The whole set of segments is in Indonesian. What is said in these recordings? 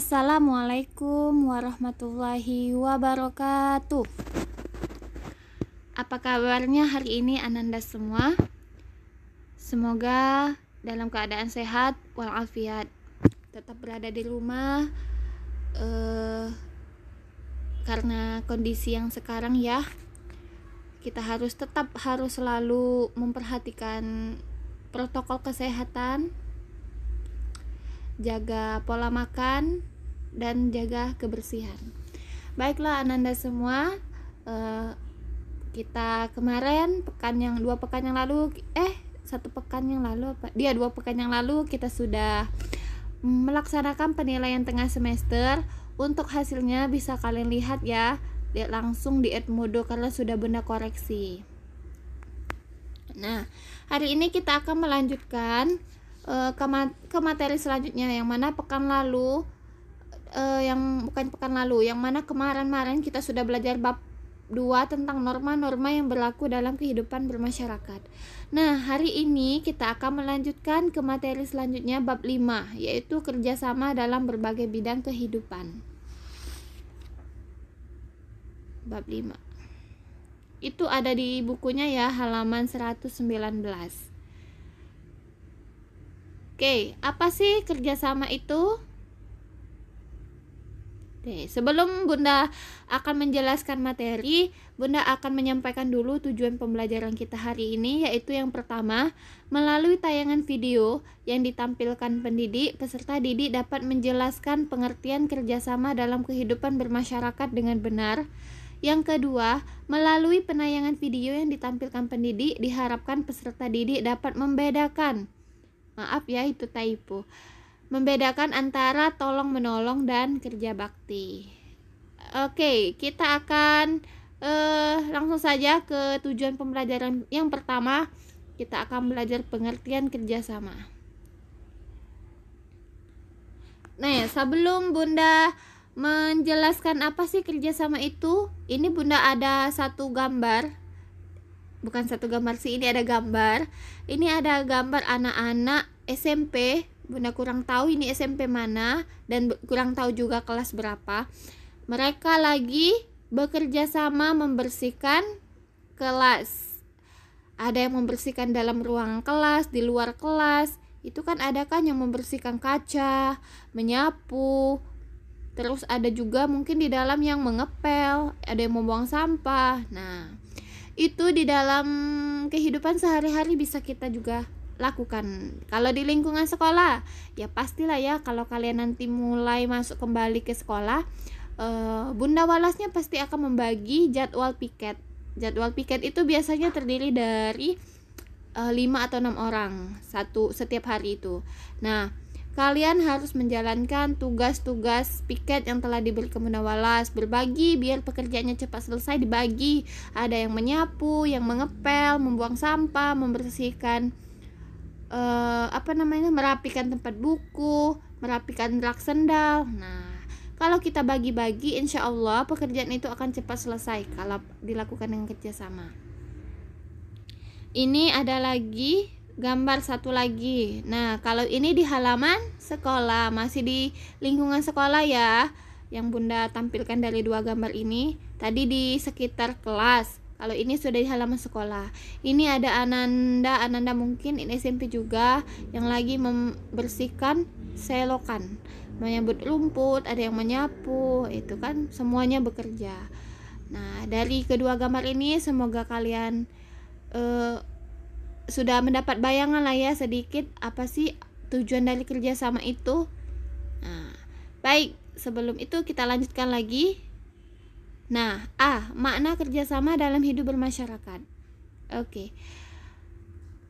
Assalamualaikum warahmatullahi wabarakatuh. Apa kabarnya hari ini Ananda semua? Semoga dalam keadaan sehat walafiat, tetap berada di rumah karena kondisi yang sekarang ya, kita harus selalu memperhatikan protokol kesehatan, jaga pola makan, dan jaga kebersihan. Baiklah Ananda semua, kita kemarin 2 pekan yang lalu kita sudah melaksanakan penilaian tengah semester. Untuk hasilnya bisa kalian lihat ya, langsung di Edmodo karena sudah Bunda koreksi. Nah, hari ini kita akan melanjutkan ke materi selanjutnya, yang mana yang mana kemarin kita sudah belajar bab 2 tentang norma-norma yang berlaku dalam kehidupan bermasyarakat. Nah, hari ini kita akan melanjutkan ke materi selanjutnya bab 5, yaitu kerjasama dalam berbagai bidang kehidupan. Bab 5 itu ada di bukunya ya, halaman 119. Oke, apa sih kerjasama itu? Oke, sebelum Bunda akan menjelaskan materi, Bunda akan menyampaikan dulu tujuan pembelajaran kita hari ini, yaitu yang pertama, melalui tayangan video yang ditampilkan pendidik, peserta didik dapat menjelaskan pengertian kerjasama dalam kehidupan bermasyarakat dengan benar. Yang kedua, melalui penayangan video yang ditampilkan pendidik, diharapkan peserta didik dapat membedakan antara tolong menolong dan kerja bakti. Oke, kita akan langsung saja ke tujuan pembelajaran. Yang pertama, kita akan belajar pengertian kerjasama. Nah, sebelum Bunda menjelaskan apa sih kerjasama itu, ini Bunda ada satu gambar. Bukan satu gambar sih, ini ada gambar. Ini ada gambar anak-anak SMP. Bunda kurang tahu ini SMP mana dan kurang tahu juga kelas berapa. Mereka lagi bekerja sama membersihkan kelas. Ada yang membersihkan dalam ruang kelas, di luar kelas. Itu kan ada kan yang membersihkan kaca, menyapu. Terus ada juga mungkin di dalam yang mengepel, ada yang membuang sampah. Nah, itu di dalam kehidupan sehari-hari bisa kita juga lakukan. Kalau di lingkungan sekolah, ya pastilah ya, kalau kalian nanti mulai masuk kembali ke sekolah, Bunda Walasnya pasti akan membagi jadwal piket. Jadwal piket itu biasanya terdiri dari 5 atau 6 orang setiap hari itu. Nah, kalian harus menjalankan tugas-tugas piket yang telah diberi ke Bunda Walas, berbagi biar pekerjaannya cepat selesai, dibagi. Ada yang menyapu, yang mengepel, membuang sampah, membersihkan merapikan tempat buku, merapikan rak sendal. Nah, kalau kita bagi-bagi, insya Allah pekerjaan itu akan cepat selesai kalau dilakukan dengan kerjasama. Ini ada lagi gambar satu lagi. Nah, kalau ini di halaman sekolah, masih di lingkungan sekolah ya, yang Bunda tampilkan dari 2 gambar ini. Tadi di sekitar kelas, kalau ini sudah di halaman sekolah. Ini ada Ananda mungkin ini SMP juga, yang lagi membersihkan selokan, menyambut rumput, ada yang menyapu. Itu kan semuanya bekerja. Nah, dari kedua gambar ini semoga kalian sudah mendapat bayangan lah ya sedikit apa sih tujuan dari kerjasama itu. Nah, baik, sebelum itu kita lanjutkan lagi. Nah, makna kerjasama dalam hidup bermasyarakat. Oke.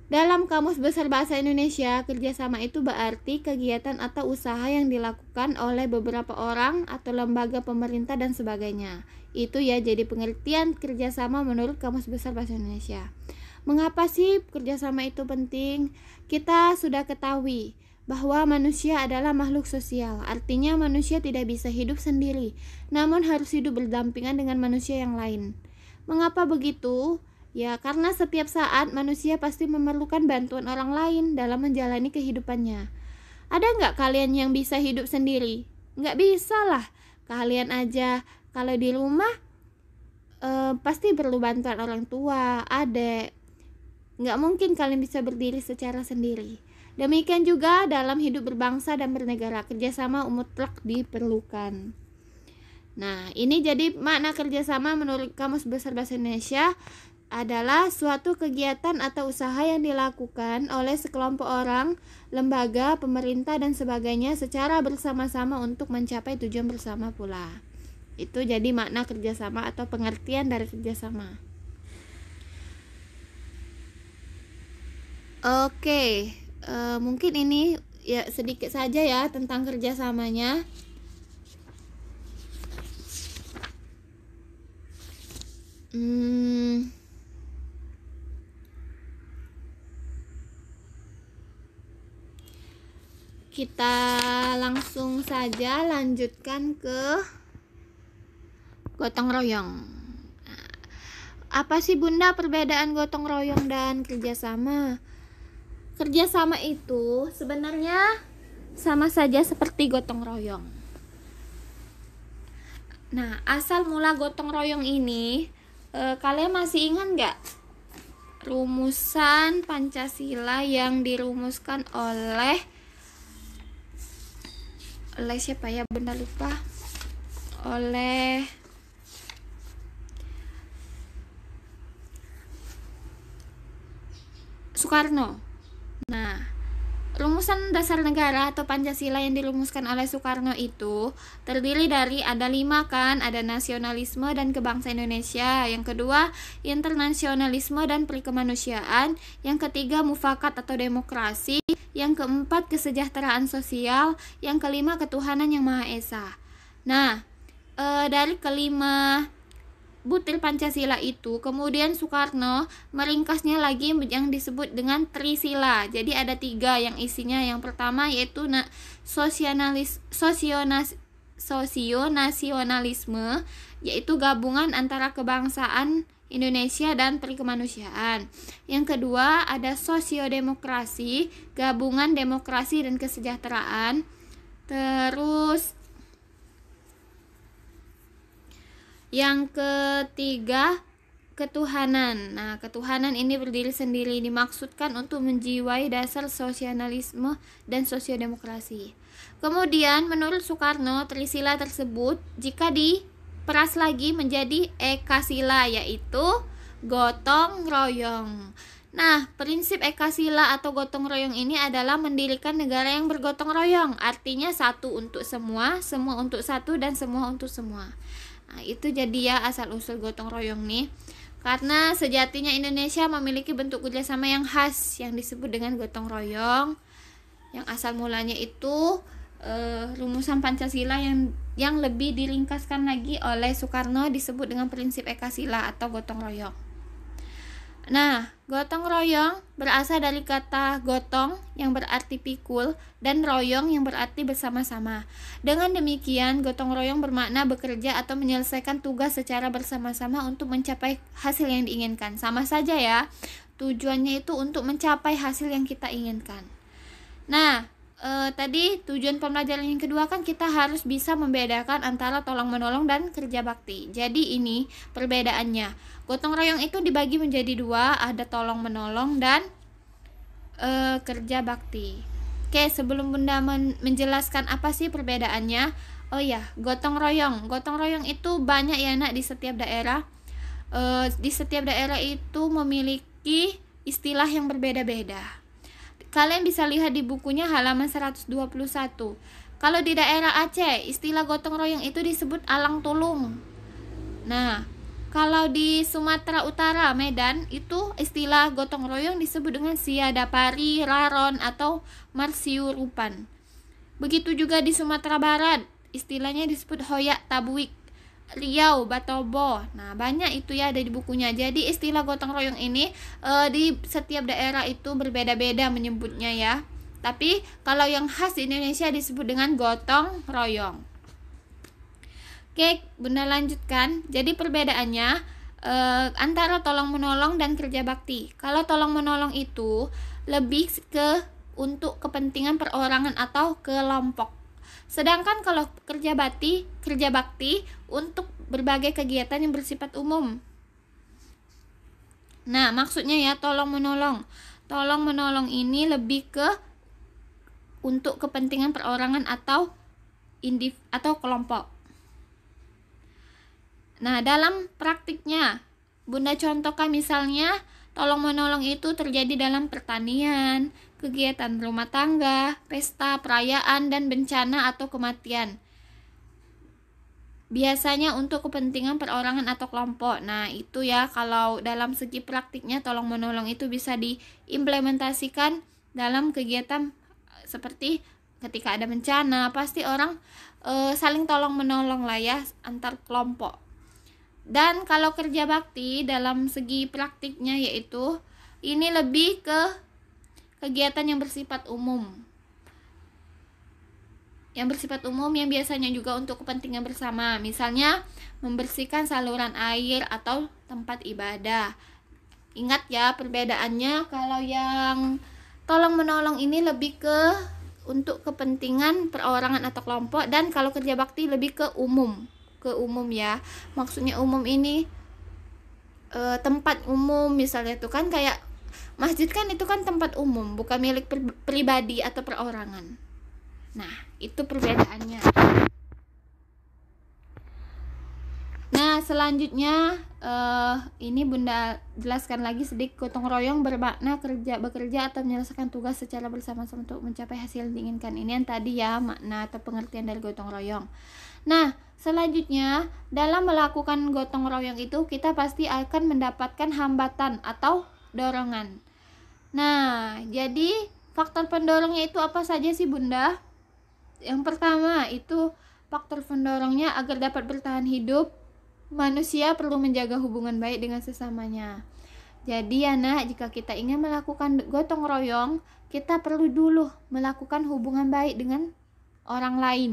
Dalam Kamus Besar Bahasa Indonesia, kerjasama itu berarti kegiatan atau usaha yang dilakukan oleh beberapa orang atau lembaga pemerintah dan sebagainya. Itu ya jadi pengertian kerjasama menurut Kamus Besar Bahasa Indonesia. Mengapa sih kerjasama itu penting? Kita sudah ketahui bahwa manusia adalah makhluk sosial. Artinya manusia tidak bisa hidup sendiri, namun harus hidup berdampingan dengan manusia yang lain. Mengapa begitu? Ya, karena setiap saat manusia pasti memerlukan bantuan orang lain dalam menjalani kehidupannya. Ada nggak kalian yang bisa hidup sendiri? Nggak bisa lah. Kalian aja kalau di rumah pasti perlu bantuan orang tua, adik. Nggak mungkin kalian bisa berdiri secara sendiri. Demikian juga dalam hidup berbangsa dan bernegara, kerjasama mutlak diperlukan. Nah, ini jadi makna kerjasama menurut Kamus Besar Bahasa Indonesia adalah suatu kegiatan atau usaha yang dilakukan oleh sekelompok orang, lembaga, pemerintah, dan sebagainya secara bersama-sama untuk mencapai tujuan bersama pula. Itu jadi makna kerjasama atau pengertian dari kerjasama. Oke, mungkin ini ya sedikit saja ya tentang kerjasamanya. Kita langsung saja lanjutkan ke gotong royong. Apa sih Bunda perbedaan gotong royong dan kerjasama? Kerjasama itu sebenarnya sama saja seperti gotong royong. Nah, asal mula gotong royong ini, kalian masih ingat nggak rumusan Pancasila yang dirumuskan oleh siapa ya, Bunda lupa, oleh Soekarno. Nah, rumusan dasar negara atau Pancasila yang dirumuskan oleh Soekarno itu terdiri dari ada 5 kan, ada nasionalisme dan kebangsaan Indonesia, yang kedua internasionalisme dan perikemanusiaan, yang ketiga mufakat atau demokrasi, yang keempat kesejahteraan sosial, yang kelima ketuhanan yang Maha Esa. Nah, dari kelima butir Pancasila itu kemudian Soekarno meringkasnya lagi yang disebut dengan Trisila. Jadi ada 3 yang isinya. Yang pertama yaitu sosionasionalisme, yaitu gabungan antara kebangsaan Indonesia dan perikemanusiaan. Yang kedua ada sosiodemokrasi, gabungan demokrasi dan kesejahteraan. Terus yang ketiga ketuhanan. Nah, ketuhanan ini berdiri sendiri, dimaksudkan untuk menjiwai dasar sosialisme dan sosiodemokrasi. Kemudian menurut Soekarno, Trisila tersebut jika diperas lagi menjadi Ekasila, yaitu gotong royong. Nah, prinsip Ekasila atau gotong royong ini adalah mendirikan negara yang bergotong royong. Artinya satu untuk semua, semua untuk satu, dan semua untuk semua. Nah, itu jadi ya asal-usul gotong royong nih. Karena sejatinya Indonesia memiliki bentuk kerjasama yang khas yang disebut dengan gotong royong, yang asal mulanya itu rumusan Pancasila yang lebih diringkaskan lagi oleh Soekarno disebut dengan prinsip Ekasila atau gotong royong. Nah, gotong royong berasal dari kata gotong yang berarti pikul dan royong yang berarti bersama-sama. Dengan demikian, gotong royong bermakna bekerja atau menyelesaikan tugas secara bersama-sama untuk mencapai hasil yang diinginkan. Sama saja ya, tujuannya itu untuk mencapai hasil yang kita inginkan. Nah, tadi tujuan pembelajaran yang kedua kan kita harus bisa membedakan antara tolong menolong dan kerja bakti. Jadi ini perbedaannya. Gotong royong itu dibagi menjadi 2, ada tolong menolong dan kerja bakti. Oke, sebelum Bunda menjelaskan apa sih perbedaannya, oh ya, gotong royong itu banyak ya nak di setiap daerah. Di setiap daerah itu memiliki istilah yang berbeda-beda. Kalian bisa lihat di bukunya halaman 121. Kalau di daerah Aceh, istilah gotong royong itu disebut alang tulung. Nah, kalau di Sumatera Utara, Medan, itu istilah gotong royong disebut dengan siadapari, raron, atau marsiurupan. Begitu juga di Sumatera Barat, istilahnya disebut hoyak tabuik, Riau, Batobo. Nah, banyak itu ya ada di bukunya. Jadi istilah gotong royong ini di setiap daerah itu berbeda-beda menyebutnya ya. Tapi kalau yang khas di Indonesia disebut dengan gotong royong. Oke, Bunda lanjutkan. Jadi perbedaannya antara tolong menolong dan kerja bakti. Kalau tolong menolong itu lebih ke untuk kepentingan perorangan atau kelompok. Sedangkan kalau kerja bakti untuk berbagai kegiatan yang bersifat umum. Nah, maksudnya ya tolong menolong. Tolong menolong ini lebih ke untuk kepentingan perorangan atau kelompok. Nah, dalam praktiknya, Bunda contohkan misalnya tolong menolong itu terjadi dalam pertanian, kegiatan rumah tangga, pesta, perayaan, dan bencana atau kematian. Biasanya untuk kepentingan perorangan atau kelompok. Nah, itu ya kalau dalam segi praktiknya tolong menolong itu bisa diimplementasikan dalam kegiatan seperti ketika ada bencana, pasti orang saling tolong menolong lah ya antar kelompok. Dan kalau kerja bakti dalam segi praktiknya yaitu ini lebih ke kegiatan yang bersifat umum. Yang bersifat umum yang biasanya juga untuk kepentingan bersama. Misalnya membersihkan saluran air atau tempat ibadah. Ingat ya perbedaannya, kalau yang tolong menolong ini lebih ke untuk kepentingan perorangan atau kelompok, dan kalau kerja bakti lebih ke umum ya. Maksudnya umum ini tempat umum, misalnya itu kan kayak masjid kan, itu kan tempat umum, bukan milik pribadi atau perorangan. Nah, itu perbedaannya. Nah, selanjutnya ini Bunda jelaskan lagi sedikit. Gotong royong bermakna bekerja atau menyelesaikan tugas secara bersama-sama untuk mencapai hasil yang diinginkan. Ini yang tadi ya makna atau pengertian dari gotong royong. Nah, selanjutnya dalam melakukan gotong royong itu kita pasti akan mendapatkan hambatan atau dorongan. Nah, jadi faktor pendorongnya itu apa saja sih Bunda? Yang pertama itu faktor pendorongnya agar dapat bertahan hidup, manusia perlu menjaga hubungan baik dengan sesamanya. Jadi ya nak, jika kita ingin melakukan gotong royong, kita perlu dulu melakukan hubungan baik dengan orang lain.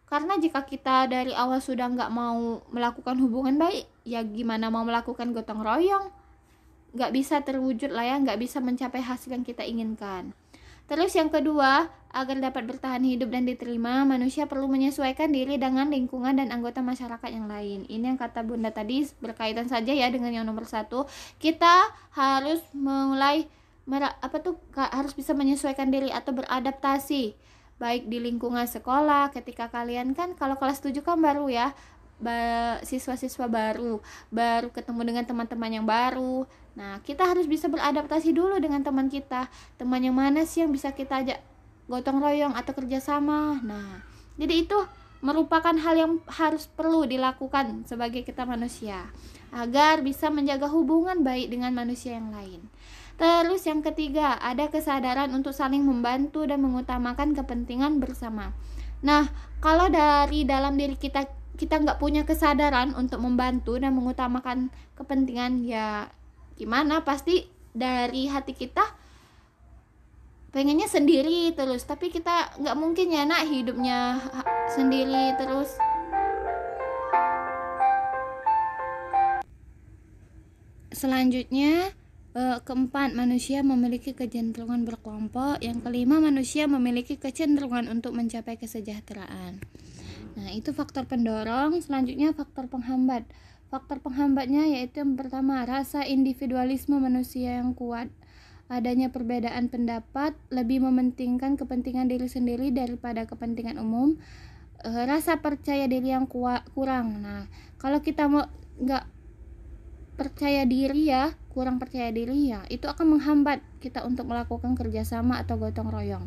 Karena jika kita dari awal sudah nggak mau melakukan hubungan baik, ya gimana mau melakukan gotong royong? Nggak bisa terwujud lah ya, nggak bisa mencapai hasil yang kita inginkan. Terus yang kedua, agar dapat bertahan hidup dan diterima, manusia perlu menyesuaikan diri dengan lingkungan dan anggota masyarakat yang lain. Ini yang kata Bunda tadi berkaitan saja ya dengan yang nomor 1. Kita harus harus bisa menyesuaikan diri atau beradaptasi, baik di lingkungan sekolah. Ketika kalian kan kalau kelas 7 kan baru ya, siswa-siswa baru ketemu dengan teman-teman yang baru. Nah, kita harus bisa beradaptasi dulu dengan teman kita. Teman yang mana sih yang bisa kita ajak gotong royong atau kerjasama. Nah, jadi itu merupakan hal yang perlu dilakukan sebagai kita manusia agar bisa menjaga hubungan baik dengan manusia yang lain. Terus yang ketiga, ada kesadaran untuk saling membantu dan mengutamakan kepentingan bersama. Nah, kalau dari dalam diri kita nggak punya kesadaran untuk membantu dan mengutamakan kepentingan, ya gimana, pasti dari hati kita pengennya sendiri terus, tapi kita nggak mungkin ya nak hidupnya sendiri terus. Selanjutnya keempat, manusia memiliki kecenderungan berkelompok. Yang kelima, manusia memiliki kecenderungan untuk mencapai kesejahteraan. Nah, itu faktor pendorong. Selanjutnya faktor penghambat. Faktor penghambatnya yaitu yang pertama, rasa individualisme manusia yang kuat. Adanya perbedaan pendapat, lebih mementingkan kepentingan diri sendiri daripada kepentingan umum. Rasa percaya diri yang kurang. Nah, kalau kita mau nggak percaya diri ya, kurang percaya diri ya, itu akan menghambat kita untuk melakukan kerjasama atau gotong royong.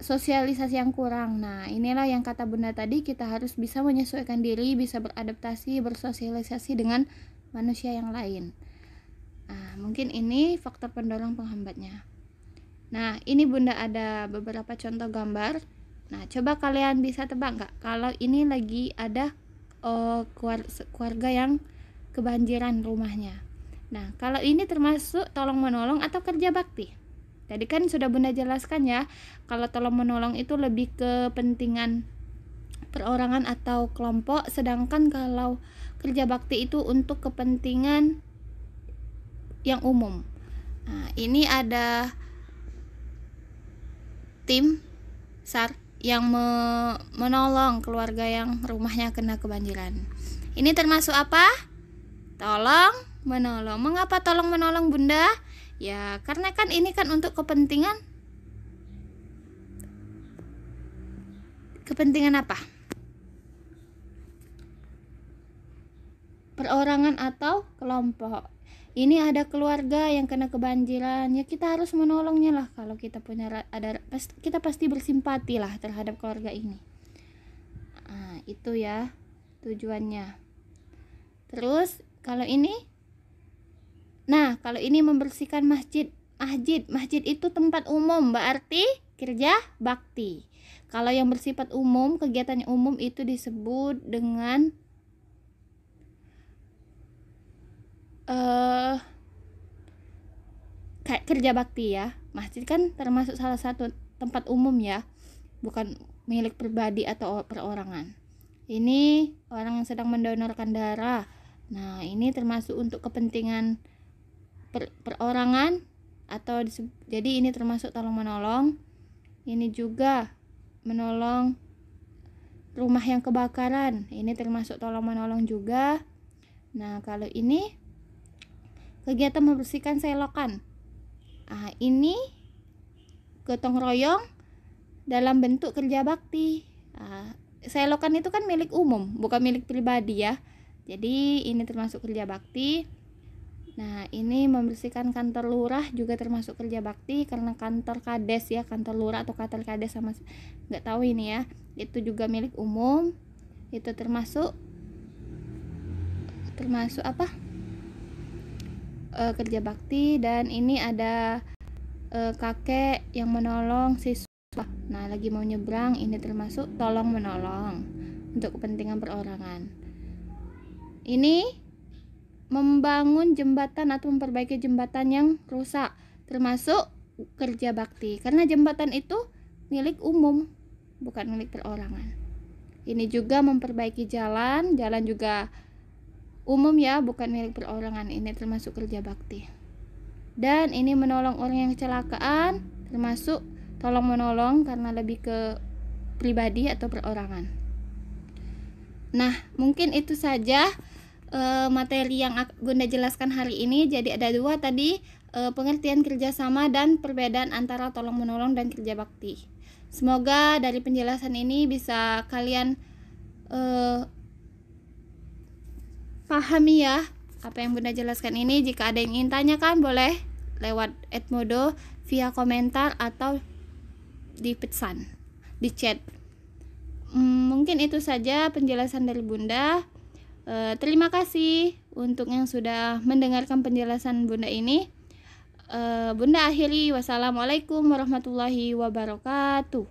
Sosialisasi yang kurang. Nah, inilah yang kata Bunda tadi, kita harus bisa menyesuaikan diri, bisa beradaptasi, bersosialisasi dengan manusia yang lain. Nah, mungkin ini faktor pendorong penghambatnya. Nah, ini Bunda ada beberapa contoh gambar. Nah, coba kalian bisa tebak nggak kalau ini lagi ada keluarga yang kebanjiran rumahnya. Nah, kalau ini termasuk tolong menolong atau kerja bakti? Tadi kan sudah Bunda jelaskan ya, kalau tolong menolong itu lebih ke kepentingan perorangan atau kelompok, sedangkan kalau kerja bakti itu untuk kepentingan yang umum. Nah, ini ada tim SAR yang menolong keluarga yang rumahnya kena kebanjiran. Ini termasuk apa? Tolong menolong. Mengapa tolong menolong, Bunda? Ya, karena kan ini kan untuk kepentingan apa? Perorangan atau kelompok. Ini ada keluarga yang kena kebanjiran, ya kita harus menolongnya lah. Kalau kita punya kita pasti bersimpati lah terhadap keluarga ini. Nah, itu ya tujuannya. Terus kalau ini, kalau ini membersihkan masjid. Masjid itu tempat umum, berarti kerja bakti. Kalau yang bersifat umum, kegiatannya umum, itu disebut dengan kerja bakti ya. Masjid kan termasuk salah satu tempat umum ya, bukan milik pribadi atau perorangan. Ini orang yang sedang mendonorkan darah. Nah, ini termasuk untuk kepentingan perorangan atau jadi ini termasuk tolong menolong. Ini juga menolong rumah yang kebakaran. Ini termasuk tolong menolong juga. Nah, kalau ini kegiatan membersihkan selokan. Ini gotong royong dalam bentuk kerja bakti. Selokan itu kan milik umum, bukan milik pribadi ya. Jadi ini termasuk kerja bakti. Nah, ini membersihkan kantor lurah juga termasuk kerja bakti, karena kantor kades ya, kantor lurah atau kantor kades sama nggak tahu ini ya. Itu juga milik umum. Itu termasuk apa? Kerja bakti. Dan ini ada kakek yang menolong siswa. Nah, lagi mau nyebrang, ini termasuk tolong menolong untuk kepentingan perorangan. Ini membangun jembatan atau memperbaiki jembatan yang rusak, termasuk kerja bakti, karena jembatan itu milik umum, bukan milik perorangan. Ini juga memperbaiki jalan juga umum ya, bukan milik perorangan. Ini termasuk kerja bakti. Dan ini menolong orang yang kecelakaan, termasuk tolong menolong karena lebih ke pribadi atau perorangan. Nah, mungkin itu saja materi yang Bunda jelaskan hari ini. Jadi ada dua tadi, pengertian kerjasama dan perbedaan antara tolong menolong dan kerja bakti. Semoga dari penjelasan ini bisa kalian pahami ya apa yang Bunda jelaskan ini. Jika ada yang ingin tanyakan, boleh lewat Edmodo via komentar atau di pesan, di chat. Mungkin itu saja penjelasan dari Bunda. Terima kasih untuk yang sudah mendengarkan penjelasan Bunda ini. Bunda akhiri, wassalamualaikum warahmatullahi wabarakatuh.